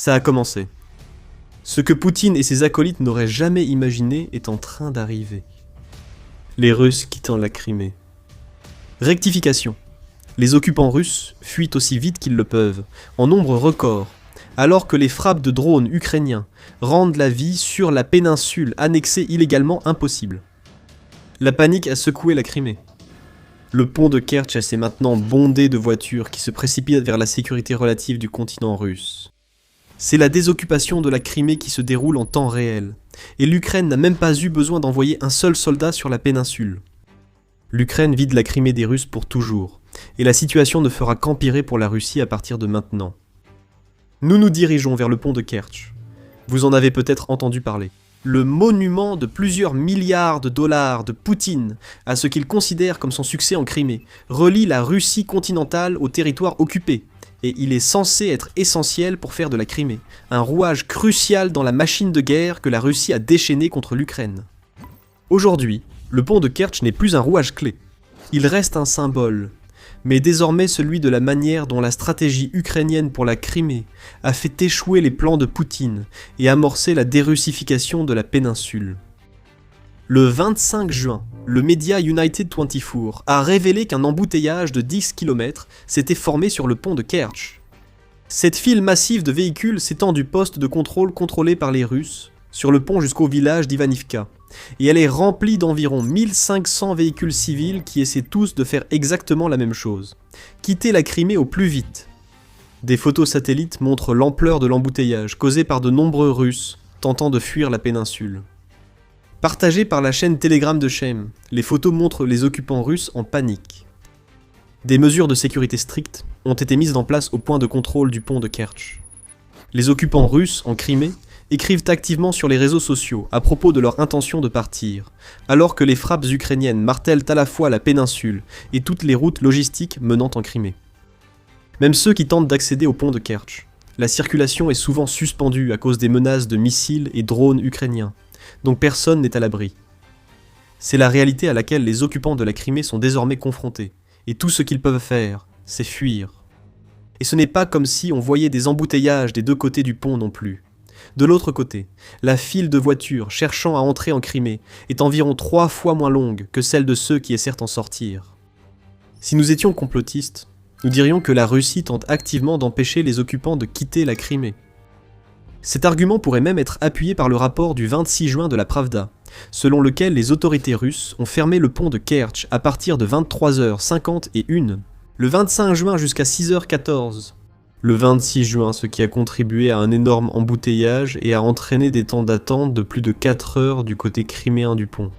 Ça a commencé. Ce que Poutine et ses acolytes n'auraient jamais imaginé est en train d'arriver. Les Russes quittant la Crimée. Rectification. Les occupants russes fuient aussi vite qu'ils le peuvent, en nombre record, alors que les frappes de drones ukrainiens rendent la vie sur la péninsule annexée illégalement impossible. La panique a secoué la Crimée. Le pont de Kertch s'est maintenant bondé de voitures qui se précipitent vers la sécurité relative du continent russe. C'est la désoccupation de la Crimée qui se déroule en temps réel, et l'Ukraine n'a même pas eu besoin d'envoyer un seul soldat sur la péninsule. L'Ukraine vide la Crimée des Russes pour toujours, et la situation ne fera qu'empirer pour la Russie à partir de maintenant. Nous nous dirigeons vers le pont de Kertch. Vous en avez peut-être entendu parler. Le monument de plusieurs milliards de dollars de Poutine à ce qu'il considère comme son succès en Crimée relie la Russie continentale au territoire occupé, et il est censé être essentiel pour faire de la Crimée un rouage crucial dans la machine de guerre que la Russie a déchaînée contre l'Ukraine. Aujourd'hui, le pont de Kertch n'est plus un rouage clé. Il reste un symbole, mais désormais celui de la manière dont la stratégie ukrainienne pour la Crimée a fait échouer les plans de Poutine et amorcé la dérussification de la péninsule. Le 25 juin, le média United 24 a révélé qu'un embouteillage de 10 km s'était formé sur le pont de Kertch. Cette file massive de véhicules s'étend du poste de contrôle contrôlé par les Russes sur le pont jusqu'au village d'Ivanivka, et elle est remplie d'environ 1500 véhicules civils qui essaient tous de faire exactement la même chose, quitter la Crimée au plus vite. Des photos satellites montrent l'ampleur de l'embouteillage causé par de nombreux Russes tentant de fuir la péninsule. Partagées par la chaîne Telegram de Shem, les photos montrent les occupants russes en panique. Des mesures de sécurité strictes ont été mises en place au point de contrôle du pont de Kertch. Les occupants russes en Crimée écrivent activement sur les réseaux sociaux à propos de leur intention de partir, alors que les frappes ukrainiennes martèlent à la fois la péninsule et toutes les routes logistiques menant en Crimée. Même ceux qui tentent d'accéder au pont de Kertch, la circulation est souvent suspendue à cause des menaces de missiles et drones ukrainiens, donc personne n'est à l'abri. C'est la réalité à laquelle les occupants de la Crimée sont désormais confrontés, et tout ce qu'ils peuvent faire, c'est fuir. Et ce n'est pas comme si on voyait des embouteillages des deux côtés du pont non plus. De l'autre côté, la file de voitures cherchant à entrer en Crimée est environ 3 fois moins longue que celle de ceux qui essaient d'en sortir. Si nous étions complotistes, nous dirions que la Russie tente activement d'empêcher les occupants de quitter la Crimée. Cet argument pourrait même être appuyé par le rapport du 26 juin de la Pravda, selon lequel les autorités russes ont fermé le pont de Kertch à partir de 23h51, le 25 juin jusqu'à 6h14. Le 26 juin, ce qui a contribué à un énorme embouteillage et a entraîné des temps d'attente de plus de 4 heures du côté criméen du pont.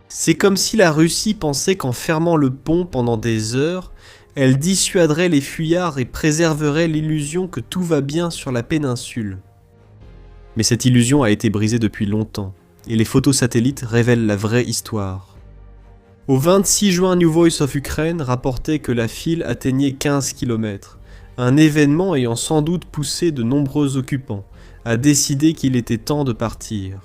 C'est comme si la Russie pensait qu'en fermant le pont pendant des heures, elle dissuaderait les fuyards et préserverait l'illusion que tout va bien sur la péninsule. Mais cette illusion a été brisée depuis longtemps, et les photos satellites révèlent la vraie histoire. Au 26 juin, New Voice of Ukraine rapportait que la file atteignait 15 km. Un événement ayant sans doute poussé de nombreux occupants à décider qu'il était temps de partir.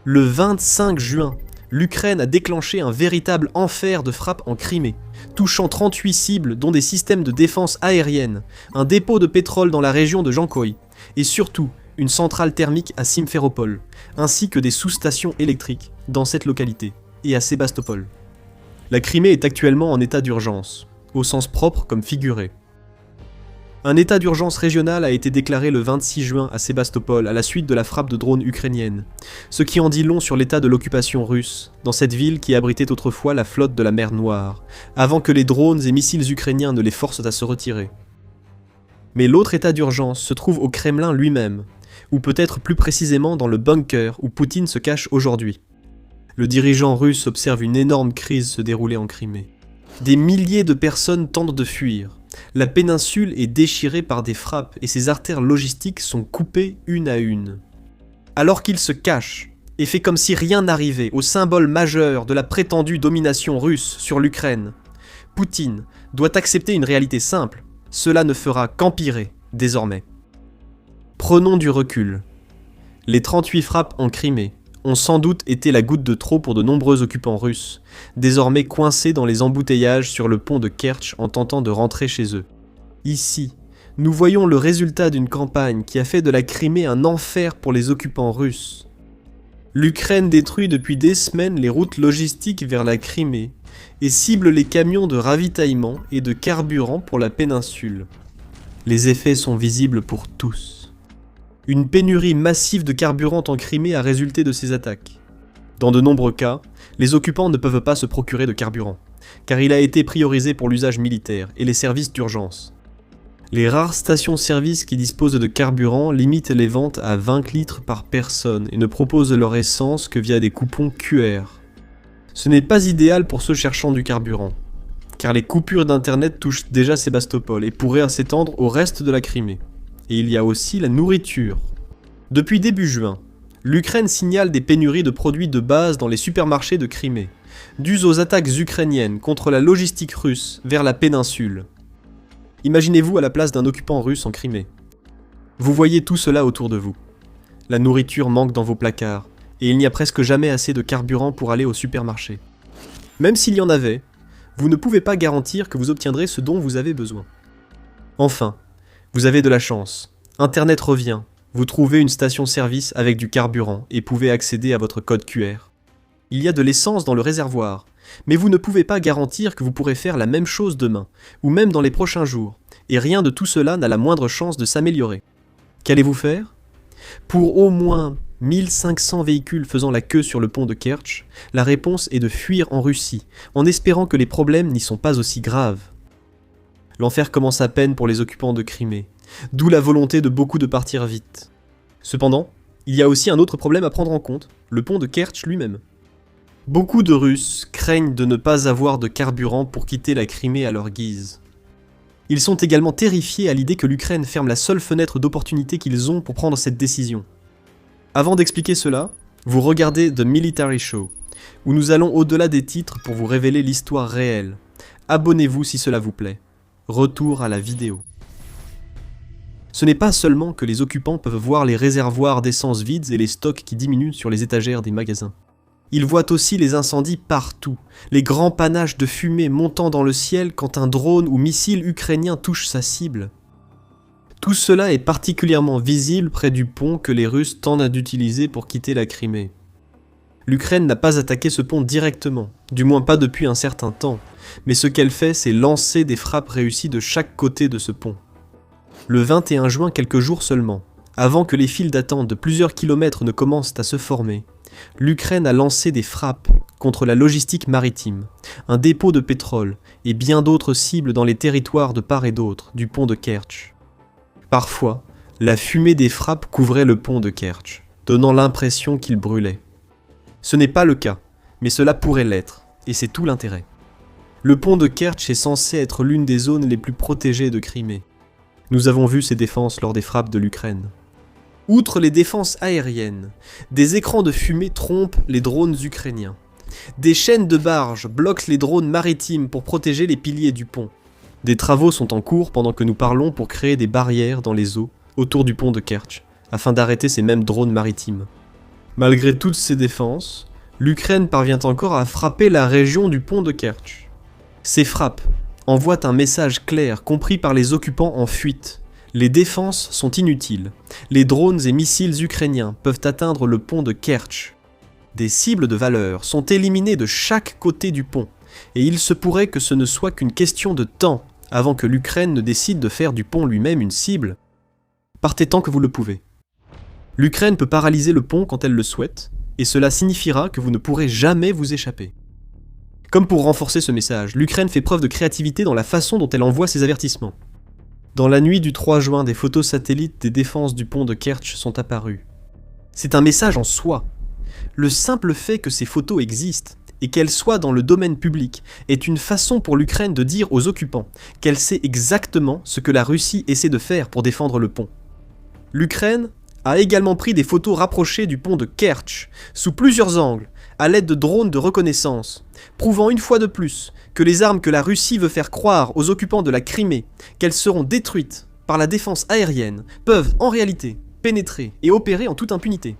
Le 25 juin, l'Ukraine a déclenché un véritable enfer de frappes en Crimée, touchant 38 cibles dont des systèmes de défense aérienne, un dépôt de pétrole dans la région de Jankoï, et surtout une centrale thermique à Simferopol, ainsi que des sous-stations électriques dans cette localité, et à Sébastopol. La Crimée est actuellement en état d'urgence, au sens propre comme figuré. Un état d'urgence régional a été déclaré le 26 juin à Sébastopol à la suite de la frappe de drones ukrainienne, ce qui en dit long sur l'état de l'occupation russe, dans cette ville qui abritait autrefois la flotte de la mer Noire, avant que les drones et missiles ukrainiens ne les forcent à se retirer. Mais l'autre état d'urgence se trouve au Kremlin lui-même, ou peut-être plus précisément dans le bunker où Poutine se cache aujourd'hui. Le dirigeant russe observe une énorme crise se dérouler en Crimée. Des milliers de personnes tentent de fuir. La péninsule est déchirée par des frappes et ses artères logistiques sont coupées une à une. Alors qu'il se cache et fait comme si rien n'arrivait au symbole majeur de la prétendue domination russe sur l'Ukraine, Poutine doit accepter une réalité simple, cela ne fera qu'empirer désormais. Prenons du recul. Les 38 frappes en Crimée ont sans doute été la goutte de trop pour de nombreux occupants russes, désormais coincés dans les embouteillages sur le pont de Kertch en tentant de rentrer chez eux. Ici, Nous voyons le résultat d'une campagne qui a fait de la Crimée un enfer pour les occupants russes. L'Ukraine détruit depuis des semaines les routes logistiques vers la Crimée et cible les camions de ravitaillement et de carburant pour la péninsule. Les effets sont visibles pour tous. Une pénurie massive de carburant en Crimée a résulté de ces attaques. Dans de nombreux cas, les occupants ne peuvent pas se procurer de carburant, car il a été priorisé pour l'usage militaire et les services d'urgence. Les rares stations-service qui disposent de carburant limitent les ventes à 20 litres par personne et ne proposent leur essence que via des coupons QR. Ce n'est pas idéal pour ceux cherchant du carburant, car les coupures d'internet touchent déjà Sébastopol et pourraient s'étendre au reste de la Crimée. Et il y a aussi la nourriture. Depuis début juin, l'Ukraine signale des pénuries de produits de base dans les supermarchés de Crimée, dues aux attaques ukrainiennes contre la logistique russe vers la péninsule. Imaginez-vous à la place d'un occupant russe en Crimée. Vous voyez tout cela autour de vous. La nourriture manque dans vos placards, et il n'y a presque jamais assez de carburant pour aller au supermarché. Même s'il y en avait, vous ne pouvez pas garantir que vous obtiendrez ce dont vous avez besoin. Enfin, vous avez de la chance. Internet revient, vous trouvez une station-service avec du carburant et pouvez accéder à votre code QR. Il y a de l'essence dans le réservoir, mais vous ne pouvez pas garantir que vous pourrez faire la même chose demain, ou même dans les prochains jours, et rien de tout cela n'a la moindre chance de s'améliorer. Qu'allez-vous faire ? Pour au moins 1500 véhicules faisant la queue sur le pont de Kertch, la réponse est de fuir en Russie, en espérant que les problèmes n'y sont pas aussi graves. L'enfer commence à peine pour les occupants de Crimée, d'où la volonté de beaucoup de partir vite. Cependant, il y a aussi un autre problème à prendre en compte, le pont de Kertch lui-même. Beaucoup de Russes craignent de ne pas avoir de carburant pour quitter la Crimée à leur guise. Ils sont également terrifiés à l'idée que l'Ukraine ferme la seule fenêtre d'opportunité qu'ils ont pour prendre cette décision. Avant d'expliquer cela, vous regardez The Military Show, où nous allons au-delà des titres pour vous révéler l'histoire réelle. Abonnez-vous si cela vous plaît. Retour à la vidéo. Ce n'est pas seulement que les occupants peuvent voir les réservoirs d'essence vides et les stocks qui diminuent sur les étagères des magasins. Ils voient aussi les incendies partout, les grands panaches de fumée montant dans le ciel quand un drone ou missile ukrainien touche sa cible. Tout cela est particulièrement visible près du pont que les Russes tentent d'utiliser pour quitter la Crimée. L'Ukraine n'a pas attaqué ce pont directement, du moins pas depuis un certain temps, mais ce qu'elle fait, c'est lancer des frappes réussies de chaque côté de ce pont. Le 21 juin, quelques jours seulement, avant que les files d'attente de plusieurs kilomètres ne commencent à se former, l'Ukraine a lancé des frappes contre la logistique maritime, un dépôt de pétrole et bien d'autres cibles dans les territoires de part et d'autre du pont de Kertch. Parfois, la fumée des frappes couvrait le pont de Kertch, donnant l'impression qu'il brûlait. Ce n'est pas le cas, mais cela pourrait l'être, et c'est tout l'intérêt. Le pont de Kertch est censé être l'une des zones les plus protégées de Crimée. Nous avons vu ses défenses lors des frappes de l'Ukraine. Outre les défenses aériennes, des écrans de fumée trompent les drones ukrainiens. Des chaînes de barges bloquent les drones maritimes pour protéger les piliers du pont. Des travaux sont en cours pendant que nous parlons pour créer des barrières dans les eaux autour du pont de Kertch, afin d'arrêter ces mêmes drones maritimes. Malgré toutes ces défenses, l'Ukraine parvient encore à frapper la région du pont de Kertch. Ces frappes envoient un message clair compris par les occupants en fuite. Les défenses sont inutiles. Les drones et missiles ukrainiens peuvent atteindre le pont de Kertch. Des cibles de valeur sont éliminées de chaque côté du pont, et il se pourrait que ce ne soit qu'une question de temps avant que l'Ukraine ne décide de faire du pont lui-même une cible. Partez tant que vous le pouvez. L'Ukraine peut paralyser le pont quand elle le souhaite, et cela signifiera que vous ne pourrez jamais vous échapper. Comme pour renforcer ce message, l'Ukraine fait preuve de créativité dans la façon dont elle envoie ses avertissements. Dans la nuit du 3 juin, des photos satellites des défenses du pont de Kertch sont apparues. C'est un message en soi. Le simple fait que ces photos existent et qu'elles soient dans le domaine public est une façon pour l'Ukraine de dire aux occupants qu'elle sait exactement ce que la Russie essaie de faire pour défendre le pont. L'Ukraine a également pris des photos rapprochées du pont de Kertch, sous plusieurs angles, à l'aide de drones de reconnaissance, prouvant une fois de plus que les armes que la Russie veut faire croire aux occupants de la Crimée qu'elles seront détruites par la défense aérienne peuvent en réalité pénétrer et opérer en toute impunité.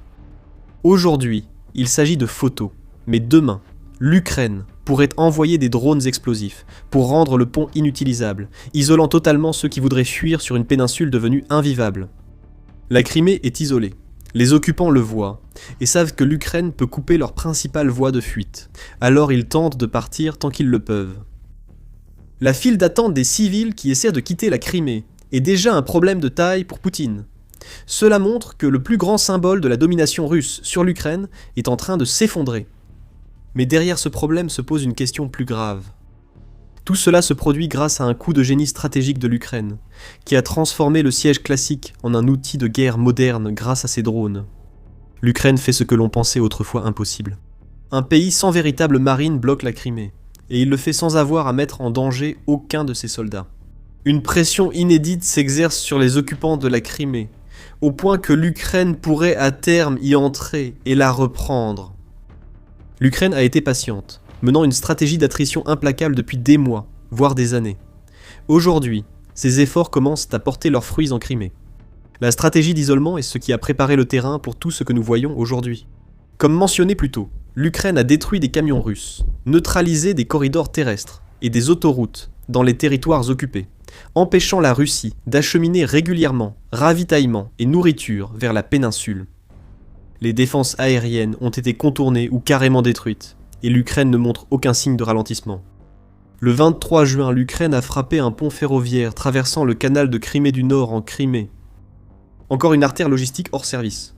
Aujourd'hui, il s'agit de photos, mais demain, l'Ukraine pourrait envoyer des drones explosifs pour rendre le pont inutilisable, isolant totalement ceux qui voudraient fuir sur une péninsule devenue invivable. La Crimée est isolée. Les occupants le voient et savent que l'Ukraine peut couper leur principale voie de fuite, alors ils tentent de partir tant qu'ils le peuvent. La file d'attente des civils qui essaient de quitter la Crimée est déjà un problème de taille pour Poutine. Cela montre que le plus grand symbole de la domination russe sur l'Ukraine est en train de s'effondrer. Mais derrière ce problème se pose une question plus grave. Tout cela se produit grâce à un coup de génie stratégique de l'Ukraine, qui a transformé le siège classique en un outil de guerre moderne grâce à ses drones. L'Ukraine fait ce que l'on pensait autrefois impossible. Un pays sans véritable marine bloque la Crimée, et il le fait sans avoir à mettre en danger aucun de ses soldats. Une pression inédite s'exerce sur les occupants de la Crimée, au point que l'Ukraine pourrait à terme y entrer et la reprendre. L'Ukraine a été patiente, menant une stratégie d'attrition implacable depuis des mois, voire des années. Aujourd'hui, ces efforts commencent à porter leurs fruits en Crimée. La stratégie d'isolement est ce qui a préparé le terrain pour tout ce que nous voyons aujourd'hui. Comme mentionné plus tôt, l'Ukraine a détruit des camions russes, neutralisé des corridors terrestres et des autoroutes dans les territoires occupés, empêchant la Russie d'acheminer régulièrement ravitaillement et nourriture vers la péninsule. Les défenses aériennes ont été contournées ou carrément détruites, et l'Ukraine ne montre aucun signe de ralentissement. Le 23 juin, l'Ukraine a frappé un pont ferroviaire traversant le canal de Crimée du Nord en Crimée. Encore une artère logistique hors service.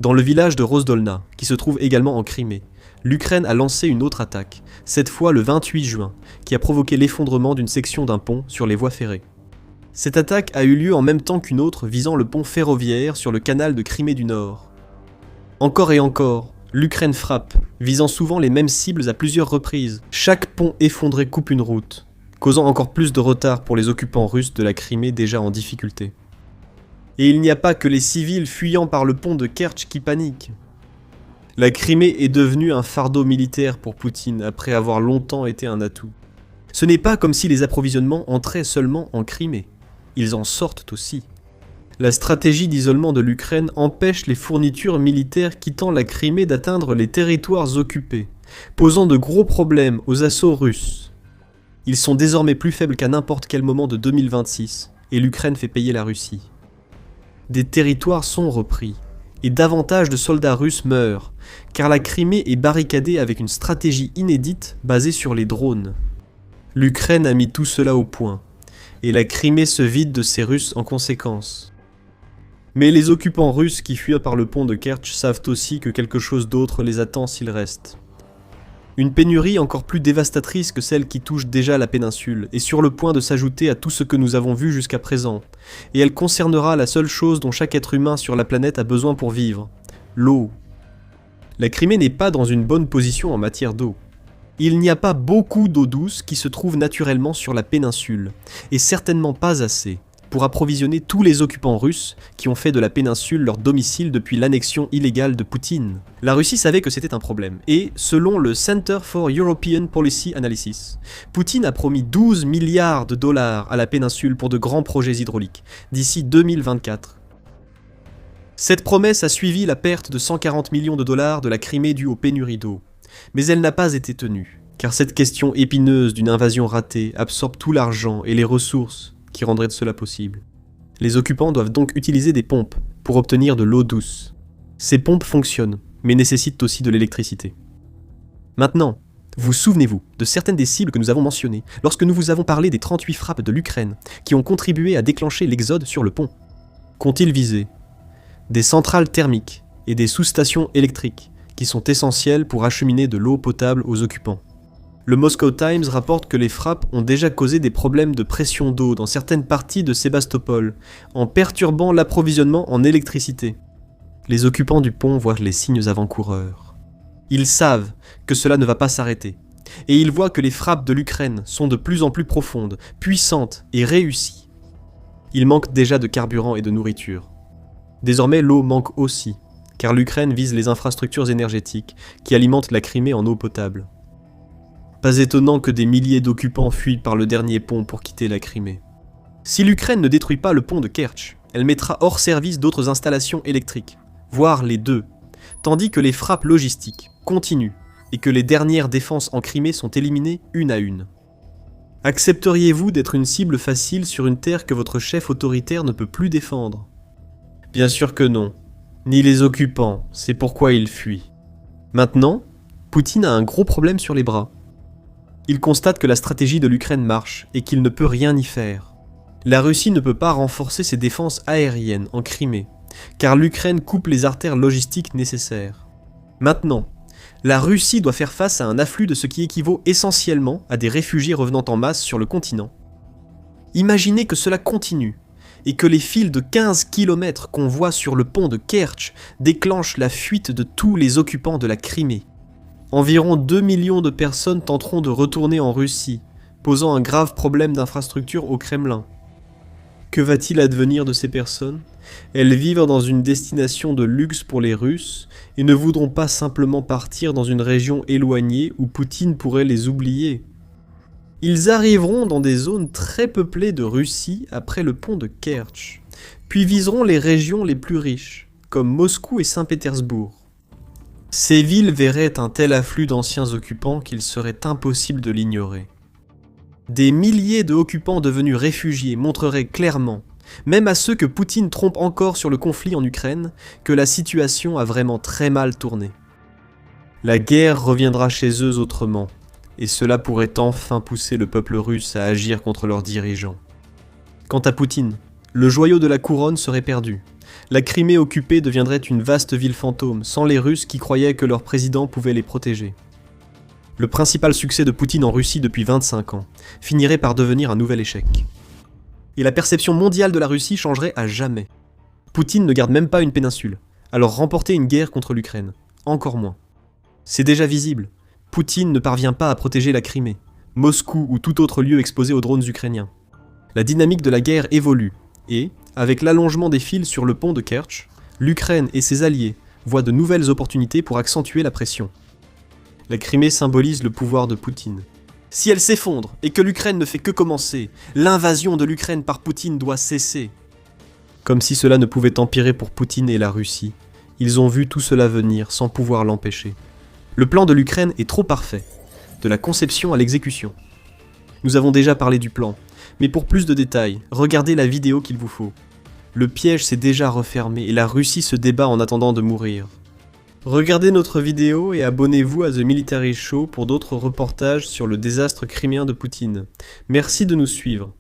Dans le village de Rozdolna, qui se trouve également en Crimée, l'Ukraine a lancé une autre attaque, cette fois le 28 juin, qui a provoqué l'effondrement d'une section d'un pont sur les voies ferrées. Cette attaque a eu lieu en même temps qu'une autre visant le pont ferroviaire sur le canal de Crimée du Nord. Encore et encore, l'Ukraine frappe, visant souvent les mêmes cibles à plusieurs reprises. Chaque pont effondré coupe une route, causant encore plus de retard pour les occupants russes de la Crimée déjà en difficulté. Et il n'y a pas que les civils fuyant par le pont de Kertch qui paniquent. La Crimée est devenue un fardeau militaire pour Poutine après avoir longtemps été un atout. Ce n'est pas comme si les approvisionnements entraient seulement en Crimée. Ils en sortent aussi. La stratégie d'isolement de l'Ukraine empêche les fournitures militaires quittant la Crimée d'atteindre les territoires occupés, posant de gros problèmes aux assauts russes. Ils sont désormais plus faibles qu'à n'importe quel moment de 2026, et l'Ukraine fait payer la Russie. Des territoires sont repris, et davantage de soldats russes meurent, car la Crimée est barricadée avec une stratégie inédite basée sur les drones. L'Ukraine a mis tout cela au point, et la Crimée se vide de ses Russes en conséquence. Mais les occupants russes qui fuient par le pont de Kertch savent aussi que quelque chose d'autre les attend s'ils restent. Une pénurie encore plus dévastatrice que celle qui touche déjà la péninsule est sur le point de s'ajouter à tout ce que nous avons vu jusqu'à présent, et elle concernera la seule chose dont chaque être humain sur la planète a besoin pour vivre, l'eau. La Crimée n'est pas dans une bonne position en matière d'eau. Il n'y a pas beaucoup d'eau douce qui se trouve naturellement sur la péninsule, et certainement pas assez pour approvisionner tous les occupants russes qui ont fait de la péninsule leur domicile depuis l'annexion illégale de Poutine. La Russie savait que c'était un problème, et selon le Center for European Policy Analysis, Poutine a promis 12 milliards de dollars à la péninsule pour de grands projets hydrauliques, d'ici 2024. Cette promesse a suivi la perte de 140 millions de dollars de la Crimée due aux pénuries d'eau, mais elle n'a pas été tenue, car cette question épineuse d'une invasion ratée absorbe tout l'argent et les ressources qui rendrait cela possible. Les occupants doivent donc utiliser des pompes pour obtenir de l'eau douce. Ces pompes fonctionnent, mais nécessitent aussi de l'électricité. Maintenant, vous souvenez-vous de certaines des cibles que nous avons mentionnées lorsque nous vous avons parlé des 38 frappes de l'Ukraine qui ont contribué à déclencher l'exode sur le pont. Qu'ont-ils visé ? Des centrales thermiques et des sous-stations électriques qui sont essentielles pour acheminer de l'eau potable aux occupants. Le Moscow Times rapporte que les frappes ont déjà causé des problèmes de pression d'eau dans certaines parties de Sébastopol, en perturbant l'approvisionnement en électricité. Les occupants du pont voient les signes avant-coureurs. Ils savent que cela ne va pas s'arrêter, et ils voient que les frappes de l'Ukraine sont de plus en plus profondes, puissantes et réussies. Il manque déjà de carburant et de nourriture. Désormais, l'eau manque aussi, car l'Ukraine vise les infrastructures énergétiques qui alimentent la Crimée en eau potable. Pas étonnant que des milliers d'occupants fuient par le dernier pont pour quitter la Crimée. Si l'Ukraine ne détruit pas le pont de Kertch, elle mettra hors service d'autres installations électriques, voire les deux, tandis que les frappes logistiques continuent, et que les dernières défenses en Crimée sont éliminées une à une. Accepteriez-vous d'être une cible facile sur une terre que votre chef autoritaire ne peut plus défendre? Bien sûr que non. Ni les occupants, c'est pourquoi ils fuient. Maintenant, Poutine a un gros problème sur les bras. Il constate que la stratégie de l'Ukraine marche et qu'il ne peut rien y faire. La Russie ne peut pas renforcer ses défenses aériennes en Crimée, car l'Ukraine coupe les artères logistiques nécessaires. Maintenant, la Russie doit faire face à un afflux de ce qui équivaut essentiellement à des réfugiés revenant en masse sur le continent. Imaginez que cela continue, et que les fils de 15 km qu'on voit sur le pont de Kertch déclenchent la fuite de tous les occupants de la Crimée. Environ 2 millions de personnes tenteront de retourner en Russie, posant un grave problème d'infrastructure au Kremlin. Que va-t-il advenir de ces personnes? Elles vivent dans une destination de luxe pour les Russes et ne voudront pas simplement partir dans une région éloignée où Poutine pourrait les oublier. Ils arriveront dans des zones très peuplées de Russie après le pont de Kertch, puis viseront les régions les plus riches, comme Moscou et Saint-Pétersbourg. Ces villes verraient un tel afflux d'anciens occupants qu'il serait impossible de l'ignorer. Des milliers de occupants devenus réfugiés montreraient clairement, même à ceux que Poutine trompe encore sur le conflit en Ukraine, que la situation a vraiment très mal tourné. La guerre reviendra chez eux autrement, et cela pourrait enfin pousser le peuple russe à agir contre leurs dirigeants. Quant à Poutine, le joyau de la couronne serait perdu. La Crimée occupée deviendrait une vaste ville fantôme, sans les Russes qui croyaient que leur président pouvait les protéger. Le principal succès de Poutine en Russie depuis 25 ans finirait par devenir un nouvel échec. Et la perception mondiale de la Russie changerait à jamais. Poutine ne garde même pas une péninsule, alors remporter une guerre contre l'Ukraine, encore moins. C'est déjà visible, Poutine ne parvient pas à protéger la Crimée, Moscou ou tout autre lieu exposé aux drones ukrainiens. La dynamique de la guerre évolue, et, avec l'allongement des fils sur le pont de Kertch, l'Ukraine et ses alliés voient de nouvelles opportunités pour accentuer la pression. La Crimée symbolise le pouvoir de Poutine. Si elle s'effondre et que l'Ukraine ne fait que commencer, l'invasion de l'Ukraine par Poutine doit cesser. Comme si cela ne pouvait empirer pour Poutine et la Russie, ils ont vu tout cela venir sans pouvoir l'empêcher. Le plan de l'Ukraine est trop parfait, de la conception à l'exécution. Nous avons déjà parlé du plan, mais pour plus de détails, regardez la vidéo qu'il vous faut. Le piège s'est déjà refermé et la Russie se débat en attendant de mourir. Regardez notre vidéo et abonnez-vous à The Military Show pour d'autres reportages sur le désastre criméen de Poutine. Merci de nous suivre.